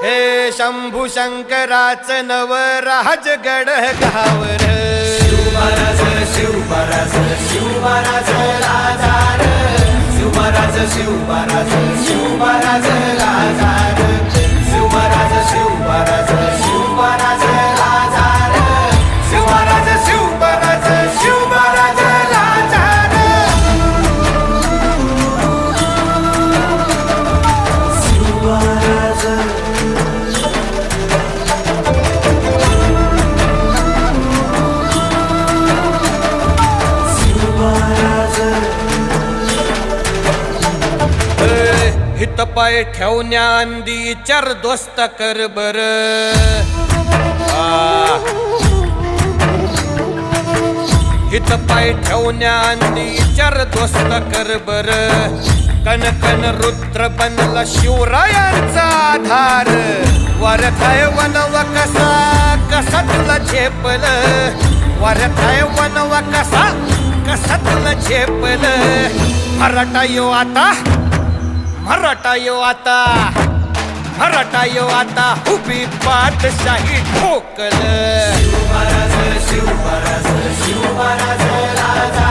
हे शंभू शंकराचं नवराज गड गावर शिवमहाराज शिवमहाराज शिवमहाराज राजार शिवमहाराज शिवमहाराज शिवमहाराज राजार शिवमहाराज शिवमहाराज शिवमहाराज राजार शिवमहाराज शिवमहाराज शिवमहाराज राजार शिवमहाराज हित पाय ठेवण्या अंदी चार दोस्त कर बर हित पाय ठेवण्या अंदी चार दोस्त कर बर कन कन रुद्र बनला शिवरायांचा आधार वरथाय वनव कसा कसा तुला झेपल वरथाय वनव कसा कसा तुला झेपल मराठा यो आता मराठा यो आता मराठा यो आता उभी पाठशाही ठोकल शिवमहाराज शिवमहाराज शिवमहाराज राजा